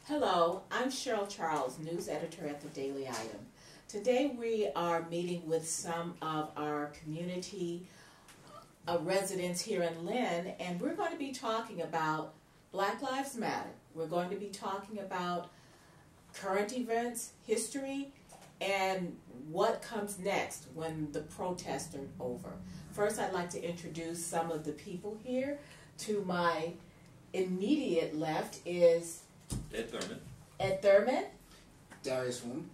Hello, I'm Cheryl Charles, news editor at the Daily Item. Today we are meeting with some of our community residents here in Lynn, and we're going to be talking about Black Lives Matter. We're going to be talking about current events, history, and what comes next when the protests are over. First, I'd like to introduce some of the people here. To my immediate left is Ed Thurman. Darius Woom.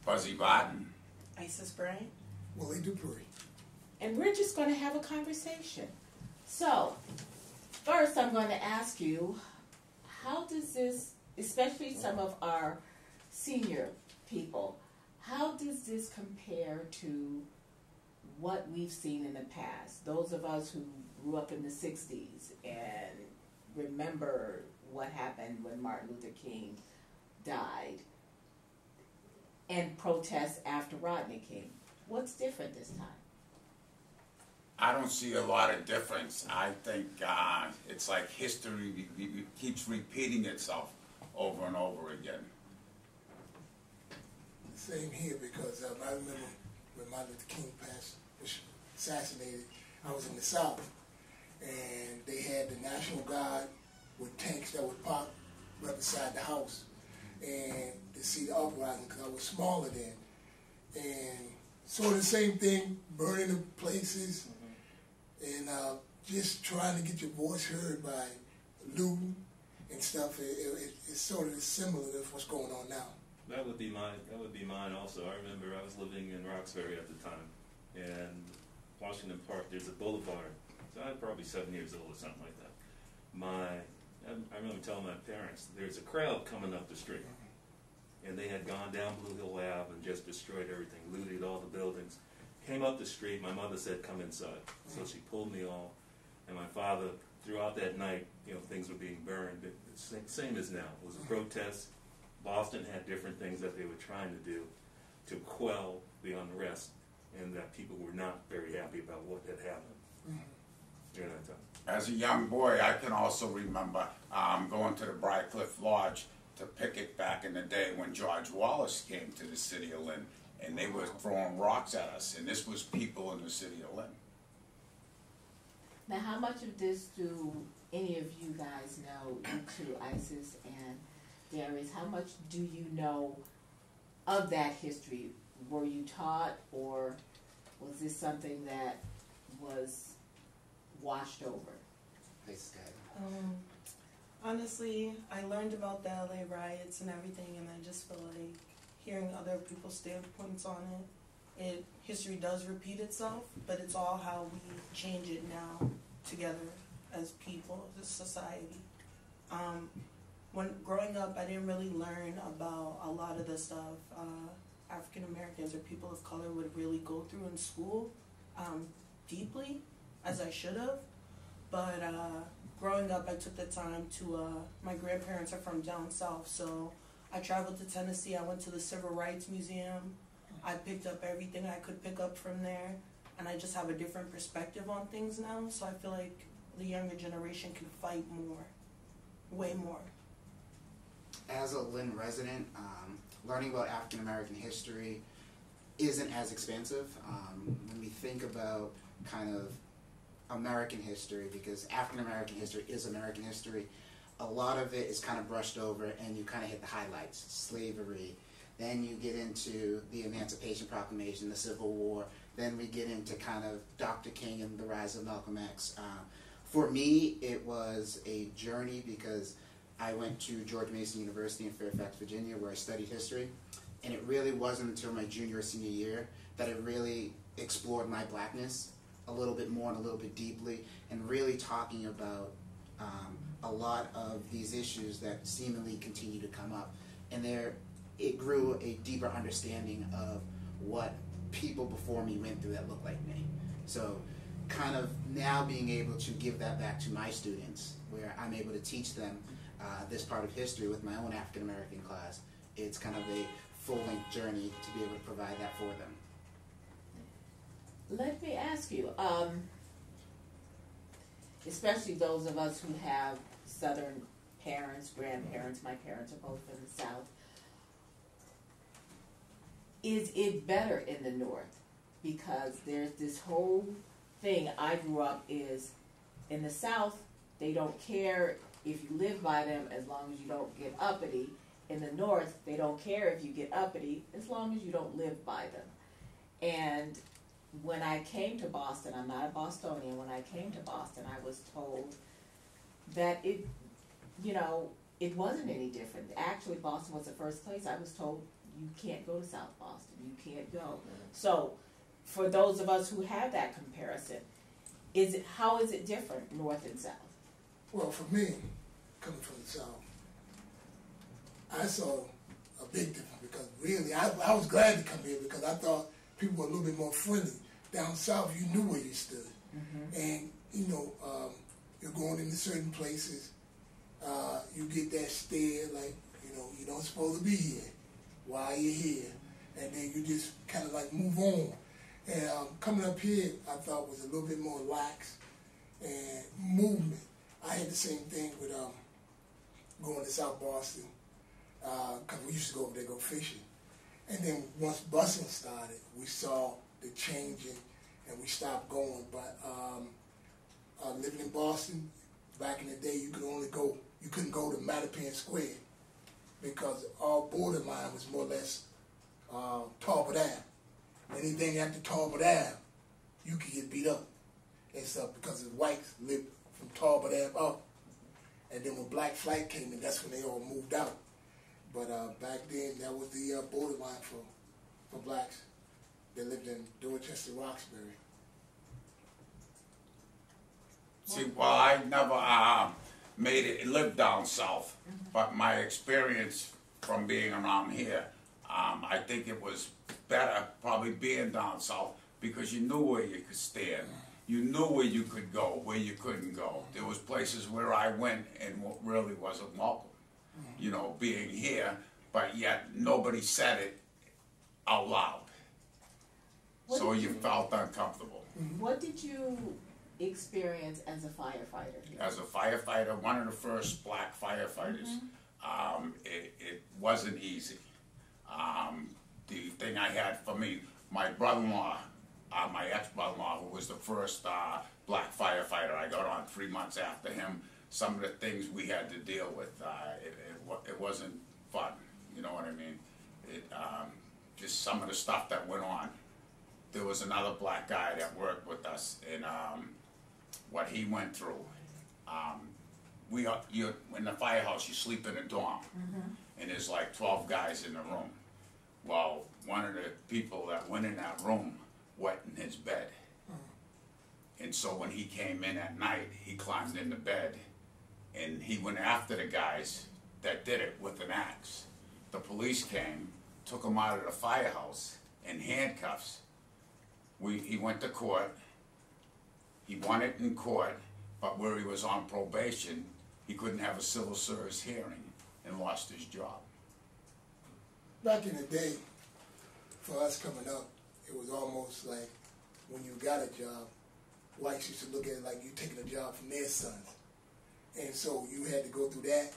Fuzzy Barton. Isis Bryant. Willie Dupree. And we're just going to have a conversation. So, first I'm going to ask you, how does this, especially some of our senior people, how does this compare to what we've seen in the past? Those of us who grew up in the 60s and remember what happened when Martin Luther King died and protests after Rodney King. What's different this time? I don't see a lot of difference. I think it's like history keeps repeating itself over and over again. Same here, because I remember when Martin Luther King was assassinated, I was in the South, and they had the National Guard with tanks that would park right beside the house, and to see the uprising, because I was smaller then, and saw the same thing, burning the places, and just trying to get your voice heard by looting and stuff. It's sort of similar to what's going on now. That would be mine also. I remember I was living in Roxbury at the time, and Washington Park, there's a boulevard. So I was probably 7 years old or something like that. I remember telling my parents, there's a crowd coming up the street. And they had gone down Blue Hill Ave and just destroyed everything, looted all the buildings. Came up the street, my mother said, come inside. So she pulled me all, and my father, throughout that night, things were being burned. Same as now. It was a protest. Boston had different things that they were trying to do to quell the unrest, and that people were not very happy about what had happened during that time. As a young boy, I can also remember going to the Briarcliff Lodge to picket back in the day when George Wallace came to the city of Lynn, and they were throwing rocks at us, and this was people in the city of Lynn. Now, how much of this do any of you guys know, you two, Isis and Darius, how much do you know of that history? Were you taught, or was this something that was washed over? Honestly, I learned about the LA riots and everything, and I just feel like hearing other people's standpoints on it, history does repeat itself, but it's all how we change it now together as people, as a society. When growing up, I didn't really learn about a lot of the stuff African Americans or people of color would really go through in school deeply, as I should have. But growing up, I took the time to, my grandparents are from down south, so I traveled to Tennessee. I went to the Civil Rights Museum. I picked up everything I could pick up from there, and I just have a different perspective on things now, so I feel like the younger generation can fight more, way more. As a Lynn resident, learning about African American history isn't as expansive. When we think about kind of American history, because African American history is American history, a lot of it is kind of brushed over, and you kind of hit the highlights: slavery, then you get into the Emancipation Proclamation, the Civil War, then we get into kind of Dr. King and the rise of Malcolm X. For me, it was a journey, because I went to George Mason University in Fairfax, Virginia, where I studied history, and it really wasn't until my junior or senior year that I really explored my blackness a little bit more and a little bit deeply, and really talking about a lot of these issues that seemingly continue to come up. And it grew a deeper understanding of what people before me went through that looked like me. So kind of now being able to give that back to my students, where I'm able to teach them this part of history with my own African American class, it's kind of a full-length journey to be able to provide that for them. Let me ask you, especially those of us who have Southern parents, grandparents, my parents are both from the South. Is it better in the North? Because there's this whole thing I grew up is in the South, they don't care if you live by them as long as you don't get uppity. In the North, they don't care if you get uppity as long as you don't live by them. And when I came to Boston, I'm not a Bostonian, when I came to Boston, I was told that it, you know, it wasn't any different. Actually, Boston was the first place I was told you can't go to South Boston, you can't go. So, for those of us who have that comparison, how is it different, North and South? Well, for me, coming from the South, I saw a big difference because really, I was glad to come here because I thought people were a little bit more friendly. Down South, you knew where you stood. And, you know, you're going into certain places, you get that stare like, you know, you don't supposed to be here. Why are you here? And then you just kind of like move on. And coming up here, I thought was a little bit more lax and movement. I had the same thing with going to South Boston because we used to go over there go fishing. And then once busing started, we saw the changing and we stopped going. But living in Boston, back in the day, you couldn't go to Mattapan Square because our borderline was more or less Talbot Ave. Anything after Talbot Ave, you could get beat up and stuff because the whites lived from Talbot Ave up. And then when Black Flight came in, that's when they all moved out. But back then, that was the borderline for blacks that lived in Dorchester, Roxbury. See, well, I never lived down south, but my experience from being around here, I think it was better probably being down south because you knew where you could stand. You knew where you could go, where you couldn't go. There was places where I went and really wasn't welcome, you know, being here, but yet nobody said it out loud. So you felt uncomfortable. What did you experience as a firefighter here? As a firefighter, one of the first black firefighters, it wasn't easy. The thing I had for me, my brother-in-law, my ex-brother-in-law, who was the first black firefighter, I got on 3 months after him. Some of the things we had to deal with, it wasn't fun, you know what I mean? Just some of the stuff that went on. There was another black guy that worked with us, and what he went through. In the firehouse, you sleep in a dorm, and there's like 12 guys in the room. Well, one of the people that went in that room wet in his bed. And so when he came in at night, he climbed in the bed, and he went after the guys that did it with an axe. The police came, took him out of the firehouse in handcuffs. He went to court. He won it in court, but where he was on probation, he couldn't have a civil service hearing and lost his job. Back in the day, for us coming up, it was almost like when you got a job, whites used to look at it like you taking a job from their sons. And so you had to go through that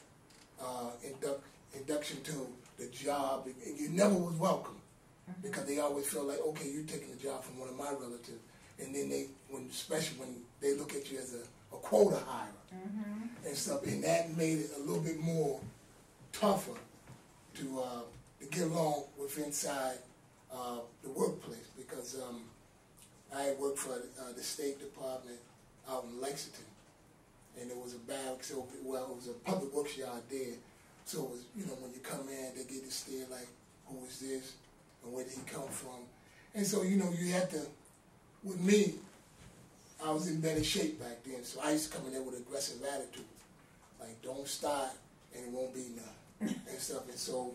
induction to the job, and you never was welcome because they always felt like, okay, you're taking a job from one of my relatives. And then especially when they look at you as a quota hirer and stuff, and that made it a little bit more tougher to get along with inside the workplace because I had worked for the State Department out in Lexington, and it was a it was a public works yard there. So it was, you know, when you come in, they get to stare like, who is this, and where did he come from? And so, you know, you had to. With me, I was in better shape back then, so I used to come in there with an aggressive attitude, like don't start and it won't be nothing and stuff. And so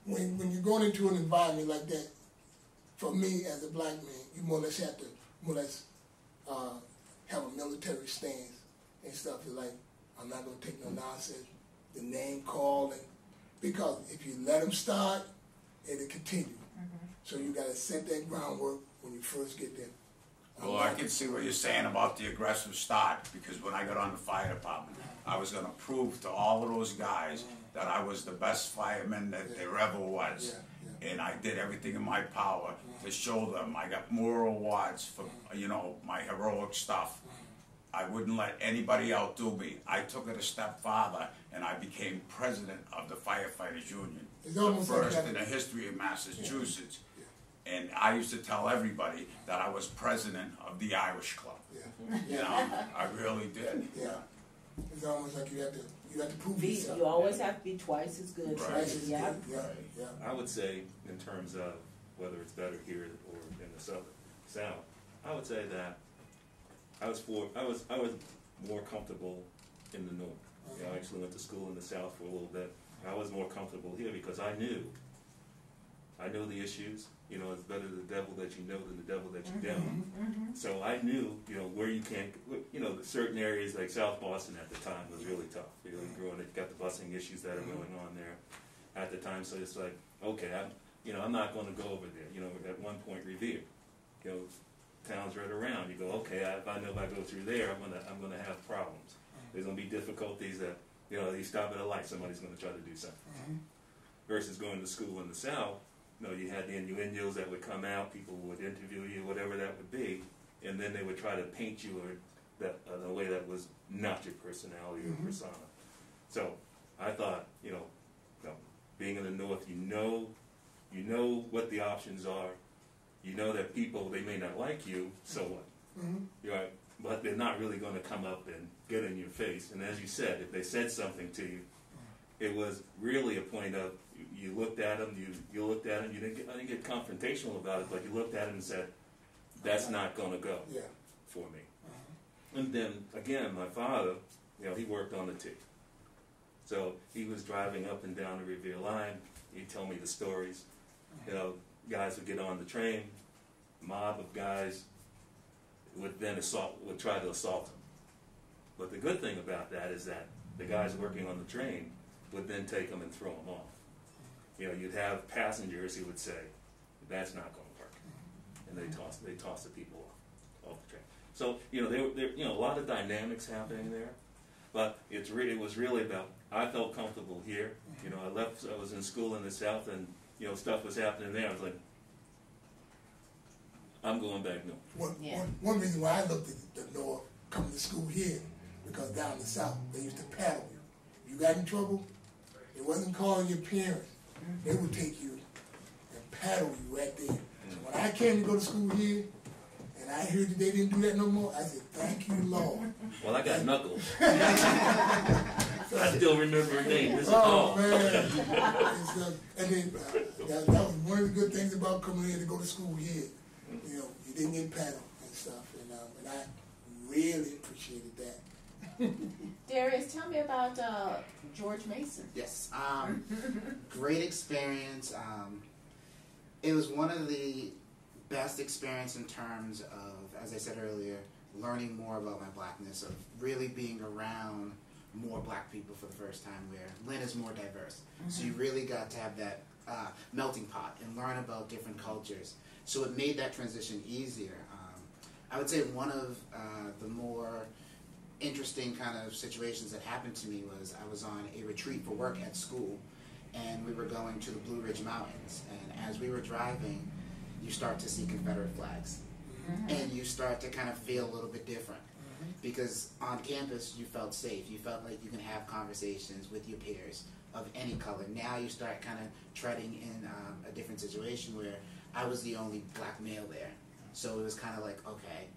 when you're going into an environment like that, for me as a black man, you more or less have to have a military stance and stuff. It's like, I'm not going to take no nonsense, the name calling, because if you let them start, it'll continue. So you got to set that groundwork when you first get there. Well, I can see what you're saying about the aggressive start, because when I got on the fire department, I was gonna prove to all of those guys that I was the best fireman that there ever was. And I did everything in my power to show them. I got more awards for, you know, my heroic stuff. I wouldn't let anybody outdo me. I took it a step farther, and I became president of the Firefighters Union, the first in the history of Massachusetts. And I used to tell everybody that I was president of the Irish Club. You know, I really did. It's almost like you have to prove yourself. You always have to be twice as good. Right. Yeah. I would say, in terms of whether it's better here or in the South, I would say that I was more comfortable in the North. You know, I actually went to school in the South for a little bit. I was more comfortable here because I knew the issues. You know, it's better the devil that you know than the devil that you don't. So I knew, you know, where you can't, you know, certain areas like South Boston at the time was really tough. You know, growing, you've got the busing issues that are going on there at the time. So it's like, okay, I'm not going to go over there. You know, at one point, Revere, you know, towns right around. You go, okay, if I know if I go through there, I'm gonna have problems. There's gonna be difficulties that, you know, you stop at a light, somebody's gonna try to do something. Versus going to school in the South. You know, you had the innuendos that would come out, people would interview you, whatever that would be, and then they would try to paint you in a way that was not your personality or persona. So I thought, you know, being in the North, you know what the options are. You know that people, they may not like you, so what? You're right, but they're not really going to come up and get in your face. And as you said, if they said something to you, it was really a point of, you looked at them, you looked at them, I didn't get confrontational about it, but you looked at them and said, that's not going to go for me. And then, again, my father, you know, he worked on the T. So he was driving up and down the Revere line, he'd tell me the stories. You know, guys would get on the train, mob of guys would then try to assault him. But the good thing about that is that the guys working on the train would then take them and throw them off. You know, you'd have passengers who would say, that's not going to work. And they toss the people off the train. So, you know, there you know, a lot of dynamics happening there. But it was really about, I felt comfortable here. You know, I was in school in the South, and, you know, stuff was happening there. I was like, I'm going back north. One reason why I looked at the North coming to school here, because down in the South, they used to paddle you. You got in trouble, it wasn't calling your parents. They would take you and paddle you right there. So when I came to go to school here, and I heard that they didn't do that no more, I said, thank you, Lord. Well, I got knuckles. I still remember her name. Man. And then that was one of the good things about coming here to go to school here. You know, you didn't get paddled and stuff, and I really appreciated that. Darius, tell me about George Mason. Yes, great experience. It was one of the best experience in terms of, as I said earlier, learning more about my blackness, of really being around more black people for the first time, where Lynn is more diverse. So you really got to have that melting pot and learn about different cultures. So it made that transition easier. I would say one of the more interesting kind of situations that happened to me was I was on a retreat for work at school, and we were going to the Blue Ridge Mountains, and as we were driving, you start to see Confederate flags, and you start to kind of feel a little bit different, because on campus you felt safe, you felt like you can have conversations with your peers of any color. Now you start kind of treading in a different situation where I was the only black male there, so it was kind of like, okay,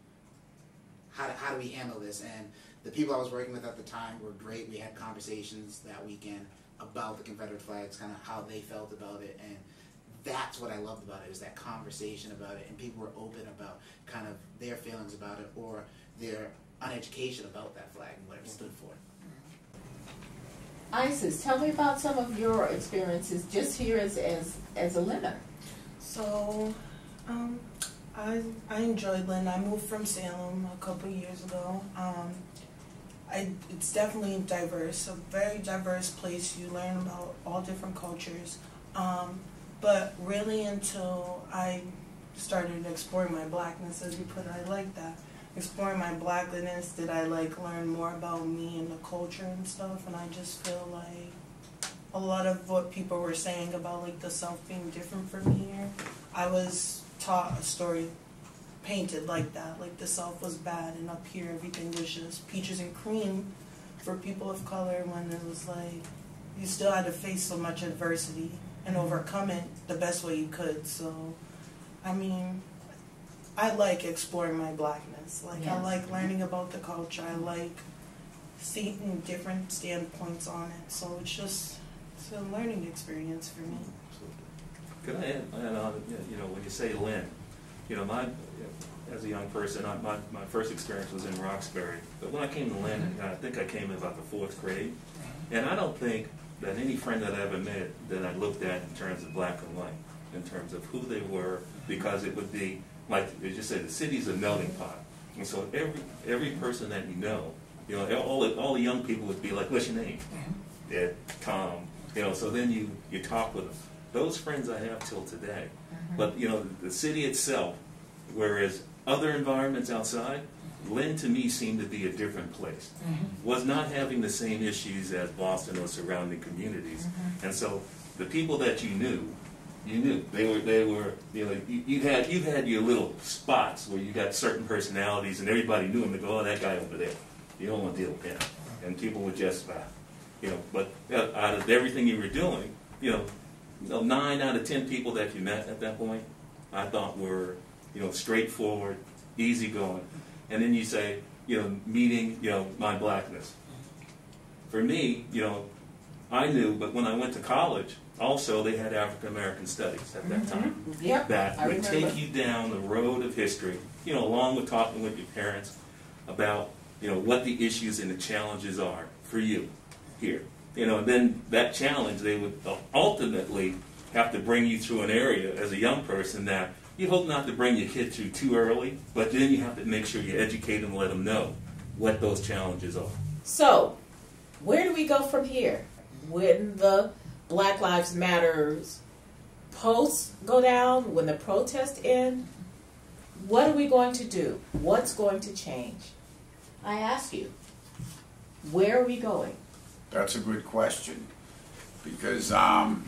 how do we handle this? And the people I was working with at the time were great. We had conversations that weekend about the Confederate flags, kind of how they felt about it, and that's what I loved about it, was that conversation about it, and people were open about kind of their feelings about it or their uneducation about that flag and what it stood for. Isis, tell me about some of your experiences just here as a Lynner. So, I enjoyed Lynn. I moved from Salem a couple years ago. It's definitely diverse, a very diverse place. You learn about all different cultures. But really until I started exploring my blackness, as you put it, I like that. exploring my blackness, did I like learn more about me and the culture and stuff? And I just feel like a lot of what people were saying about like the South being different from here, I was taught a story painted like that, like the South was bad and up here everything was just peaches and cream for people of color, when it was like you still had to face so much adversity and overcome it the best way you could. So I mean, I like exploring my blackness. Like, yes. I like learning about the culture. I like seeing different standpoints on it. So it's a learning experience for me. Could I add on, you know, when you say Lynn, you know, as a young person, my first experience was in Roxbury. But when I came to Lynn, I think I came in about the 4th grade. And I don't think that any friend that I ever met that I looked at in terms of black and white, in terms of who they were, because it would be, like you just said, the city's a melting pot. And so every person that you know, all the young people would be like, what's your name? Yeah, Tom. You know, so then you talk with them. Those friends I have till today. But, you know, the city itself, whereas other environments outside, Lynn to me seemed to be a different place. Was not having the same issues as Boston or surrounding communities. And so the people that you knew they were you know, you had your little spots where you got certain personalities and everybody knew them. They go, oh, that guy over there, you don't want to deal with him. And people would just you know, but out of everything you were doing, you know, 9 out of 10 people that you met at that point, I thought were, you know, straightforward, easygoing. And then you say, you know, meeting, you know, my blackness. For me, you know, I knew, but when I went to college, also they had African American studies at that time. Yep, that I would remember. take you down the road of history, you know, along with talking with your parents about, you know, what the issues and the challenges are for you here. You know, and then that challenge, they would ultimately have to bring you through an area as a young person that you hope not to bring your kid through too early, but then you have to make sure you educate them and let them know what those challenges are. So, where do we go from here? When the Black Lives Matters posts go down, when the protests end, what are we going to do? What's going to change? I ask you, where are we going? That's a good question, because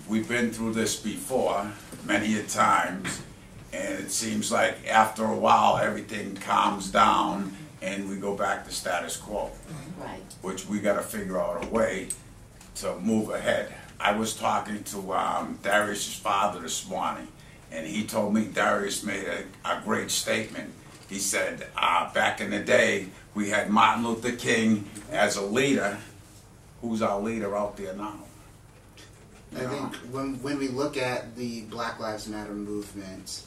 we've been through this before many a times, and it seems like after a while everything calms down and we go back to status quo. Right. Which we got to figure out a way to move ahead. I was talking to Darius's father this morning, and he told me Darius made a great statement. He said, back in the day, we had Martin Luther King as a leader. Who's our leader out there now? I think when we look at the Black Lives Matter movement,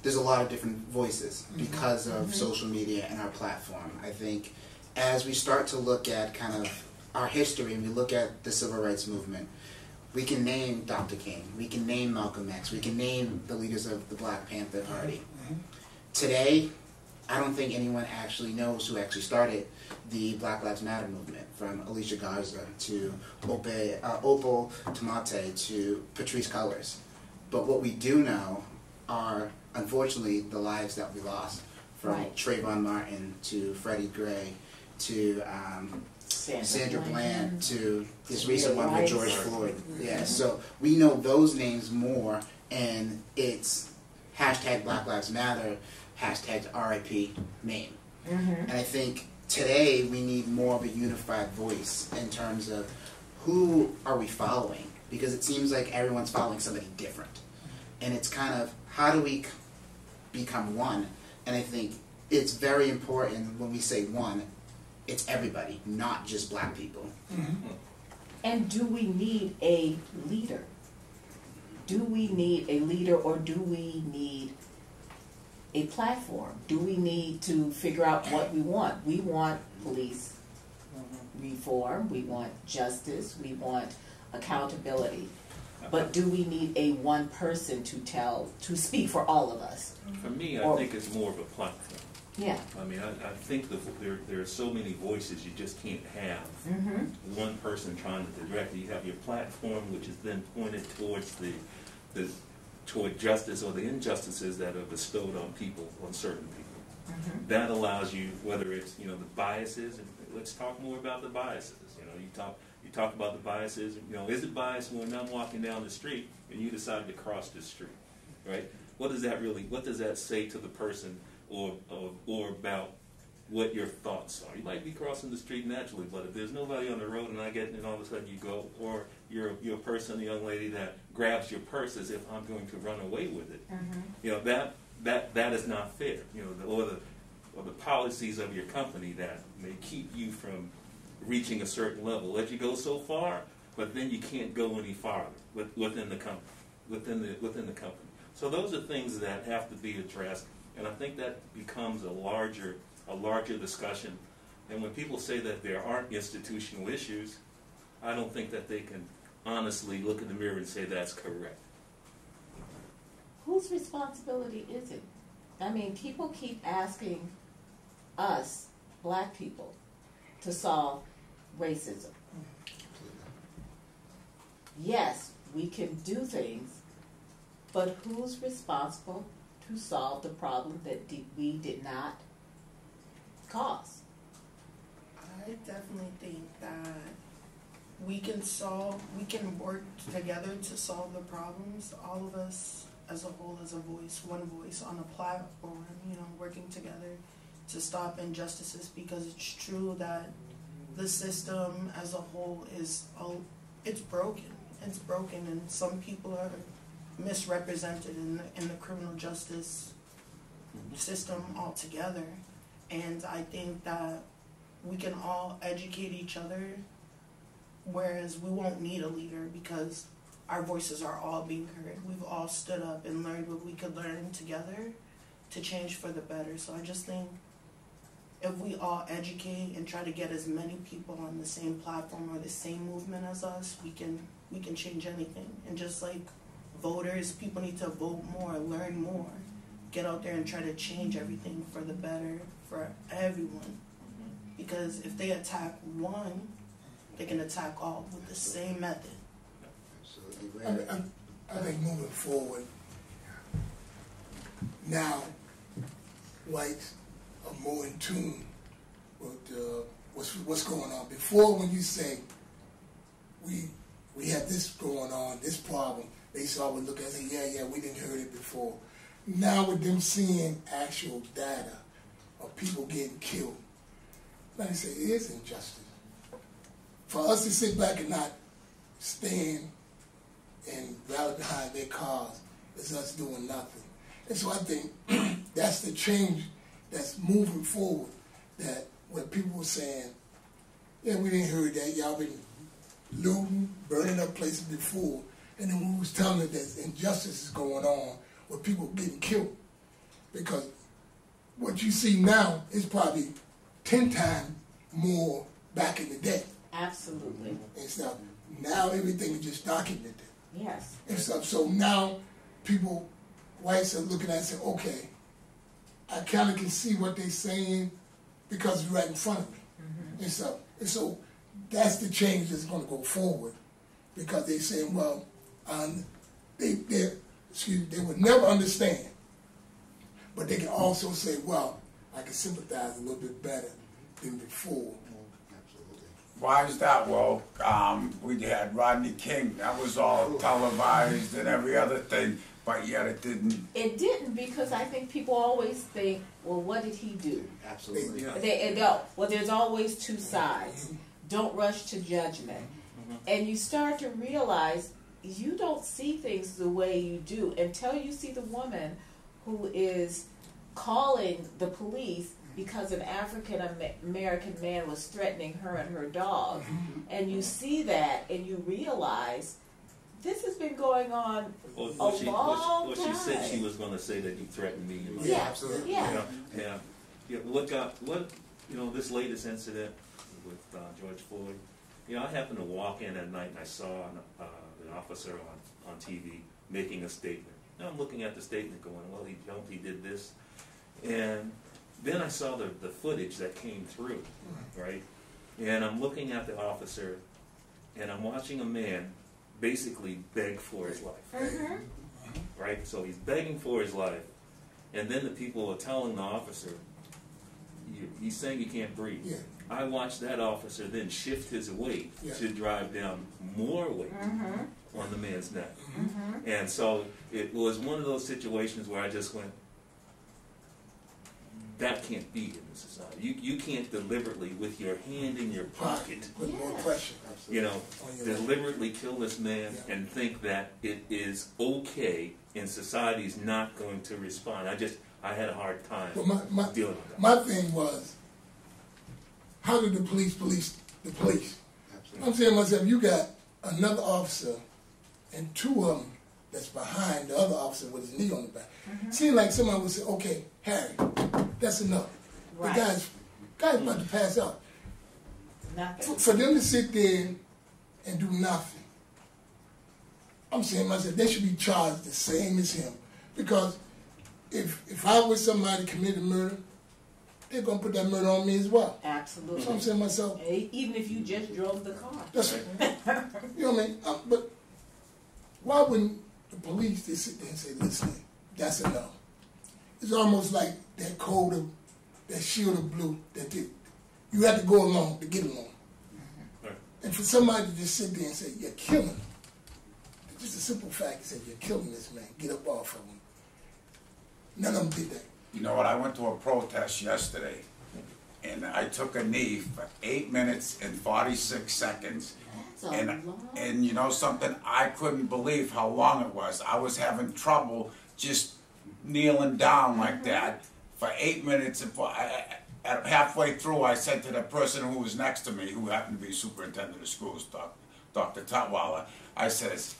there's a lot of different voices because of social media and our platform. I think as we start to look at kind of our history and we look at the civil rights movement, we can name Dr. King, we can name Malcolm X, we can name the leaders of the Black Panther Party. Today, I don't think anyone actually knows who actually started the Black Lives Matter movement, from Alicia Garza to Opal Tomate to Patrisse Cullors. But what we do know are, unfortunately, the lives that we lost, from Right. Trayvon Martin to Freddie Gray to Sandra Bland to this recent one with George Floyd. Yeah, so we know those names more, and it's hashtag Black Lives Matter, hashtag RIP name. And I think today we need more of a unified voice in terms of who are we following, because it seems like everyone's following somebody different. And it's kind of, how do we become one? And I think it's very important when we say one, it's everybody, not just Black people. And do we need a leader? Do we need a leader, or do we need a platform? Do we need to figure out what we want? We want police reform, we want justice, we want accountability. But do we need a one person to speak for all of us? For me, I think it's more of a platform. Yeah. I mean, I think that there are so many voices you just can't have one person trying to direct it. You have your platform, which is then pointed towards toward justice or the injustices that are bestowed on people, on certain people. That allows you, whether it's the biases, and let's talk more about the biases. You talk about the biases. Is it bias when I'm walking down the street and you decide to cross the street, right? What does that say to the person, or about what your thoughts are? You might be crossing the street naturally, but if there's nobody on the road and I get, and all of a sudden you go, or you're a person, a young lady that grabs your purse as if I'm going to run away with it. That is not fair. Or the policies of your company that may keep you from reaching a certain level, let you go so far, but then you can't go any farther within the company. Within the company. So those are things that have to be addressed, and I think that becomes a larger discussion. And when people say that there aren't institutional issues, I don't think that they can honestly look in the mirror and say that's correct. Whose responsibility is it? I mean, people keep asking us, black people, to solve racism. Yes, we can do things, but who's responsible to solve the problem that we did not cause? I definitely think that we can work together to solve the problems. All of us as a whole, as a voice, one voice on a platform, working together to stop injustices, because it's true that the system as a whole it's broken. It's broken, and some people are misrepresented in the criminal justice system altogether. And I think that we can all educate each other, whereas we won't need a leader because our voices are all being heard. We've all stood up and learned what we could learn together to change for the better. So I just think if we all educate and try to get as many people on the same platform or the same movement as us, we can change anything. And just like voters, people need to vote more, learn more, get out there and try to change everything for the better for everyone. Because if they attack one, they can attack all with the same method. I think moving forward, now whites are more in tune with what's going on. Before, when you say we have this going on, this problem, they would look at it and say, yeah, we didn't heard it before. Now with them seeing actual data of people getting killed, like I say, it is injustice. For us to sit back and not stand and rally behind their cause is us doing nothing. And so I think that's the change that's moving forward, that when people were saying, yeah, we didn't hear that, y'all been looting, burning up places before, and then we was telling them that injustice is going on with people getting killed. Because what you see now is probably 10 times more back in the day. Absolutely. And stuff. Now everything is just documented. Yes. And stuff. So now people, whites are looking at it and saying, okay, I kind of can see what they're saying because it's right in front of me. And stuff. And so that's the change that's going to go forward, because they're saying, well, they would never understand, but they can also say, well, I can sympathize a little bit better than before. Why is that? Well, we had Rodney King. That was all televised and every other thing, but yet it didn't. It didn't, because I think people always think, well, what did he do? Absolutely. Well, there's always two sides. Don't rush to judgment. And you start to realize you don't see things the way you do until you see the woman who is calling the police because an African-American man was threatening her and her dog. And you see that and you realize this has been going on a long time. She said she was going to say that you threatened me. Yeah, absolutely. Yeah. Look up, this latest incident with George Floyd. I happened to walk in at night and I saw an officer on TV making a statement. Now I'm looking at the statement going, well, he jumped, he did this. And then I saw the footage that came through, right? And I'm looking at the officer and I'm watching a man basically beg for his life, right? So he's begging for his life. And then the people are telling the officer, he's saying he can't breathe. Yeah. I watched that officer then shift his weight Yeah. to drive down more weight on the man's neck. And so it was one of those situations where I just went, that can't be in this society. You can't deliberately, with your hand in your pocket, Put more pressure. you know, on your life. deliberately kill this man Yeah. and think that it is okay and society's not going to respond. I had a hard time But dealing with that. my thing was, how did the police the police? I'm saying to myself, you got another officer and two of them that's behind the other officer with his knee on the back. Seems like somebody would say, okay, Harry, that's enough. Right. The guy's about to pass out. Nothing. For them to sit there and do nothing, I'm saying to myself, they should be charged the same as him. Because if I was somebody committed murder, they're going to put that murder on me as well. Absolutely. So I'm saying to myself, Even if you just drove the car. that's you know what I mean? But why wouldn't the police just sit there and say, listen, that's enough? It's almost like that code of, that shield of blue, that you have to go along to get along. Right. And for somebody to just sit there and say, you're killing him, just a simple fact, he said, you're killing this man, get up off of him. None of them did that. You know what, I went to a protest yesterday, and I took a knee for 8 minutes and 46 seconds. That's a long. And you know something, I couldn't believe how long it was. I was having trouble just kneeling down like that for 8 minutes. And halfway through, I said to the person who was next to me, who happened to be superintendent of schools, Dr. Tutwiler, I says,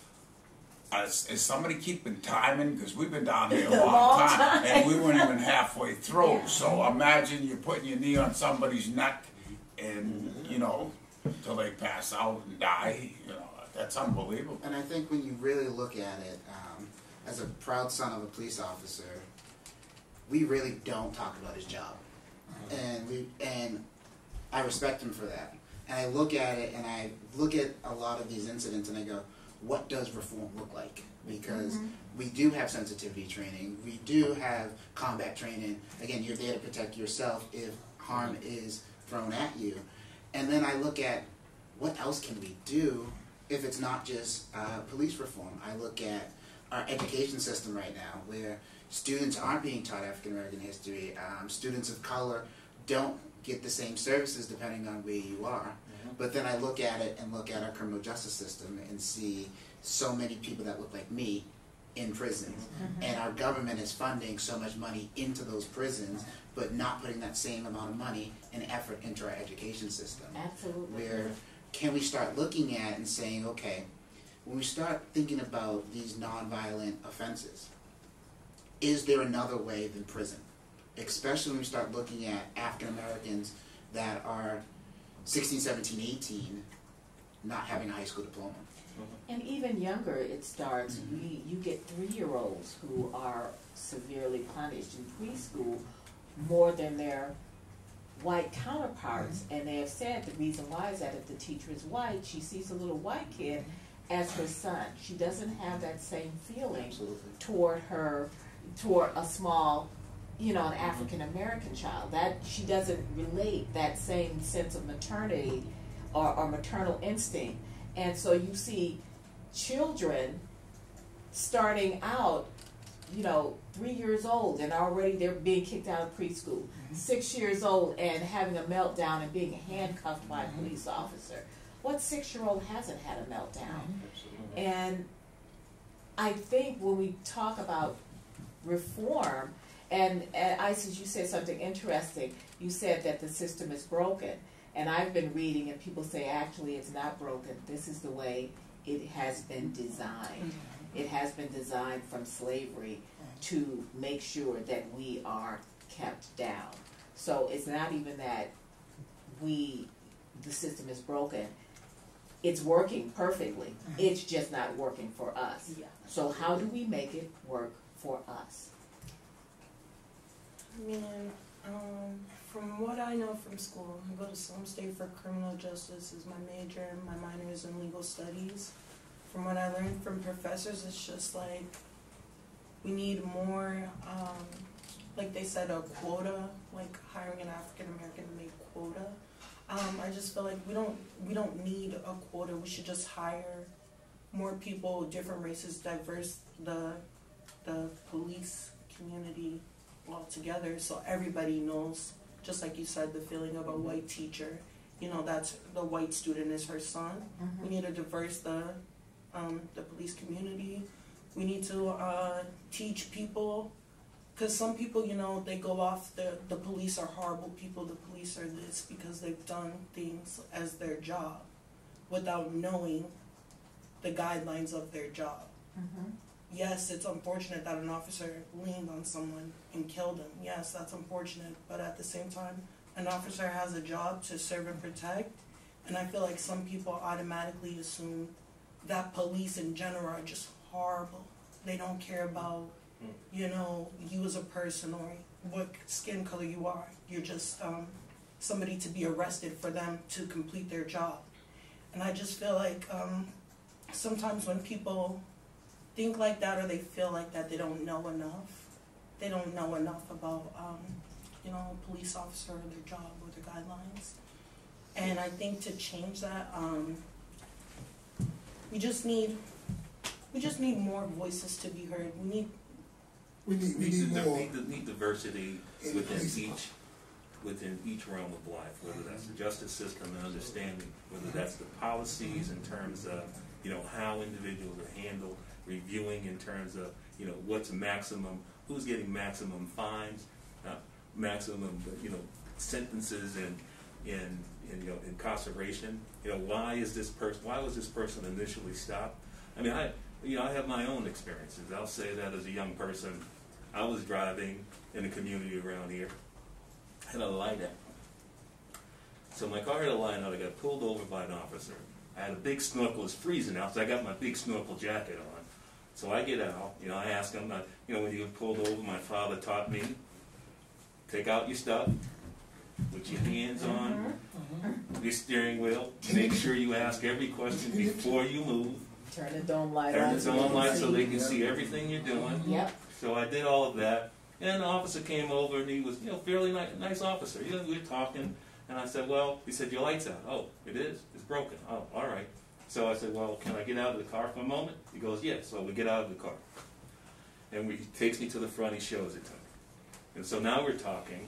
is somebody keeping timing? Because we've been down here a long time, and we weren't even halfway through. Yeah. So imagine you're putting your knee on somebody's neck, and you know, until they pass out and die. You know, that's unbelievable. And I think when you really look at it, as a proud son of a police officer, we really don't talk about his job, and I respect him for that. And I look at it, and I look at a lot of these incidents, and I go, what does reform look like? Because we do have sensitivity training, we do have combat training. Again, you're there to protect yourself if harm is thrown at you. And then I look at what else can we do if it's not just police reform. I look at our education system right now, where students aren't being taught African American history. Students of color don't get the same services depending on where you are. But then I look at it and look at our criminal justice system and see so many people that look like me in prisons. And our government is funding so much money into those prisons, but not putting that same amount of money and effort into our education system. Absolutely. Where can we start looking at and saying, okay, when we start thinking about these nonviolent offenses, is there another way than prison? Especially when we start looking at African Americans that are 16, 17, 18, not having a high school diploma. And even younger, it starts, you get 3-year-olds who are severely punished in preschool more than their white counterparts. And they have said the reason why is that if the teacher is white, she sees a little white kid as her son. She doesn't have that same feeling toward a small, an African American child. That she doesn't relate that same sense of maternity or maternal instinct. And so you see children starting out, 3 years old and already they're being kicked out of preschool, 6 years old and having a meltdown and being handcuffed by a police officer. What 6-year-old hasn't had a meltdown? And I think when we talk about reform, and Isis, you said something interesting. You said that the system is broken. And I've been reading, and people say, actually, it's not broken. This is the way it has been designed. It has been designed from slavery to make sure that we are kept down. So it's not even that the system is broken. It's working perfectly. It's just not working for us. So how do we make it work for us? I mean, from what I know from school, I go to Salem State for criminal justice is my major, and my minor is in legal studies. From what I learned from professors, it's just like we need more like they said, a quota, like hiring an African American to make quota. I just feel like we don't need a quota. We should just hire more people, different races, diverse the police community altogether, so everybody knows. Just like you said, the feeling of a white teacher, you know, that's the white student is her son. We need to diverse the police community. We need to teach people, because some people, you know, they go off the police are horrible people, the police are this, because they've done things as their job without knowing the guidelines of their job. Yes, it's unfortunate that an officer leaned on someone and killed him. Yes, that's unfortunate, but at the same time, an officer has a job to serve and protect, and I feel like some people automatically assume that police in general are just horrible. They don't care about, you know, you as a person or what skin color you are. You're just somebody to be arrested for them to complete their job. And I just feel like sometimes when people think like that or they feel like that, they don't know enough. They don't know enough about, you know, a police officer or their job or their guidelines. And I think to change that, we just need more voices to be heard. We need more. We need diversity within each realm of life, whether that's the justice system and understanding, whether that's the policies in terms of, you know, how individuals are handled, reviewing in terms of, you know, what's maximum, who's getting maximum fines, maximum, you know, sentences in you know, incarceration. You know, why was this person initially stopped? I mean, I have my own experiences. I'll say that as a young person, I was driving in a community around here, had a light out. So my car had a light out. I got pulled over by an officer. I had a big snorkel. It's freezing out, so I got my big snorkel jacket on. So I get out. You know, I ask him. You know, when you get pulled over, my father taught me: take out your stuff, put your hands on your steering wheel. Make sure you ask every question before you move. Turn the dome light Turn on. the dome light so they can see everything you're doing. Yep. So I did all of that, and the officer came over, and he was, you know, fairly nice officer. You know, we were talking, and I said, well, he said, your light's out. Oh, it is? It's broken. Oh, all right. So I said, well, can I get out of the car for a moment? He goes, yes. So we get out of the car. And he takes me to the front, he shows it to me. And so now we're talking.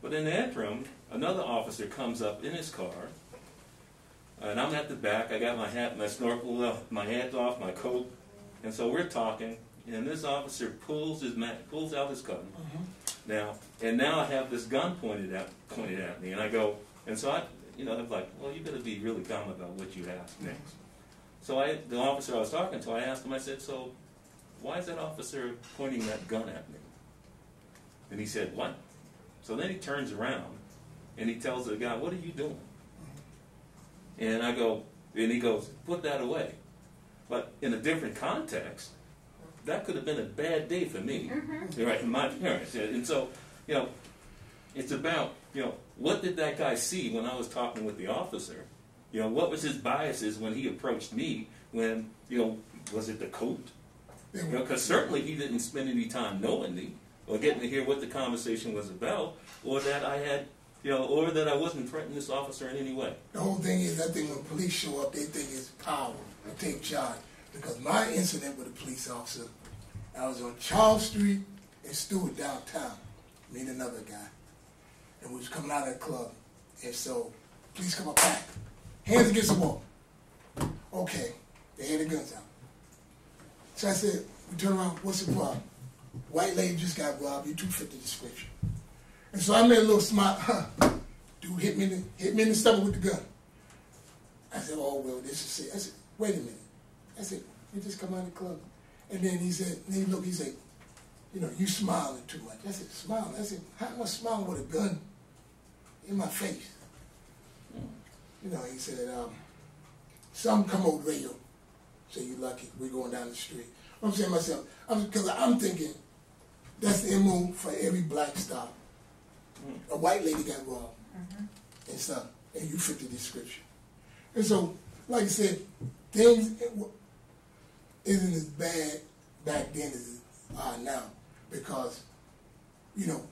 But in the interim, another officer comes up in his car, and I'm at the back. I got my hat, my snorkel, my hat off, my coat. And so we're talking, and this officer pulls out his gun. Now I have this gun pointed at me, and I go, and so I, you know, I'm like, well, you better be really calm about what you ask next. So the officer I was talking to, I asked him, I said, so why is that officer pointing that gun at me? And he said, what? So then he turns around, and he tells the guy, what are you doing? And I go, and he goes, put that away. But in a different context, that could have been a bad day for me, right, in my parents. And so, you know, it's about, you know, what did that guy see when I was talking with the officer? You know, what was his biases when he approached me? When, you know, was it the coat? You know, because certainly he didn't spend any time knowing me or getting to hear what the conversation was about, or that I had, you know, or that I wasn't threatening this officer in any way. The whole thing is, I think when police show up, they think it's power and take charge. Because my incident with a police officer, I was on Charles Street in Stewart downtown, me and another guy, and we was coming out of the club, and so police come up back, hands against the wall. Okay, they had their guns out. So I said, we turn around, what's the problem? White lady just got robbed, you two fit the description. And so I made a little smile, dude hit me in the stomach with the gun. I said, oh, well, this is it. I said, wait a minute. I said, you just come out of the club. And then he said, he said, you know, you smiling too much. I said, smiling? I said, how am I smiling with a gun in my face? You know, he said, some come over the radio, say you lucky, we're going down the street. I'm saying to myself, because I'm thinking, that's the MO for every black stop. A white lady got robbed and stuff, and you fit the description. And so, like I said, things isn't as bad back then as they are now, because you know,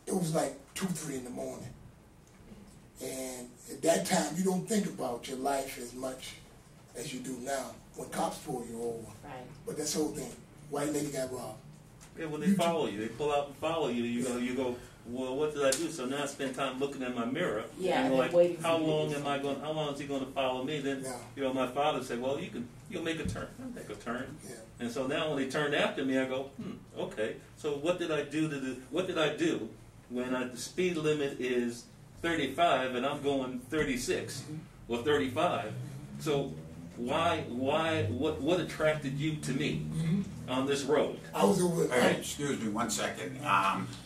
it was like 2, 3 in the morning. And at that time, you don't think about your life as much as you do now when cops pull you over. Right. But that's the whole thing. White lady got robbed. Yeah, when they follow you, they pull out and follow you. You go, well, what did I do? So now I spend time looking in my mirror. Yeah, and like, waiting. how long am I going? How long is he going to follow me? Then, Yeah. My father said, well, you'll make a turn. I'll make a turn. Yeah. And so now when they turned after me, I go, okay. So what did I do what did I do when the speed limit is 35 and I'm going 36 or 35? So what attracted you to me on this road? I was over. Hey, excuse me 1 second.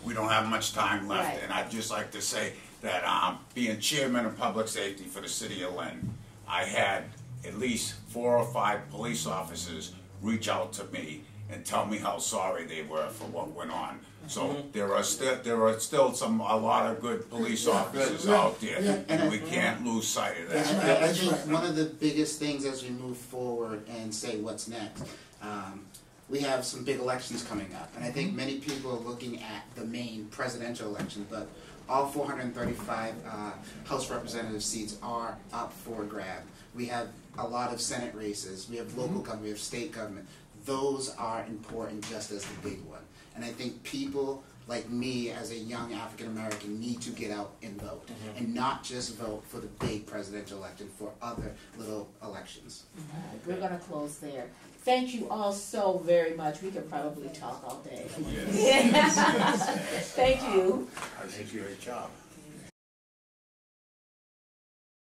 We don't have much time left, Right. and I'd just like to say that being chairman of public safety for the city of Lynn, I had at least 4 or 5 police officers reach out to me and tell me how sorry they were for what went on. So there are still a lot of good police officers out there, and we can't lose sight of that. And I think one of the biggest things as we move forward and say what's next, we have some big elections coming up, and I think many people are looking at the main presidential election, but all 435 House Representative seats are up for grab. We have a lot of Senate races, we have local government, we have state government. Those are important just as the big one. And I think people like me as a young African American need to get out and vote. And not just vote for the big presidential election, for other little elections. We're going to close there. Thank you all so very much. We could probably talk all day. Yes. Thank you. I think you did a great job.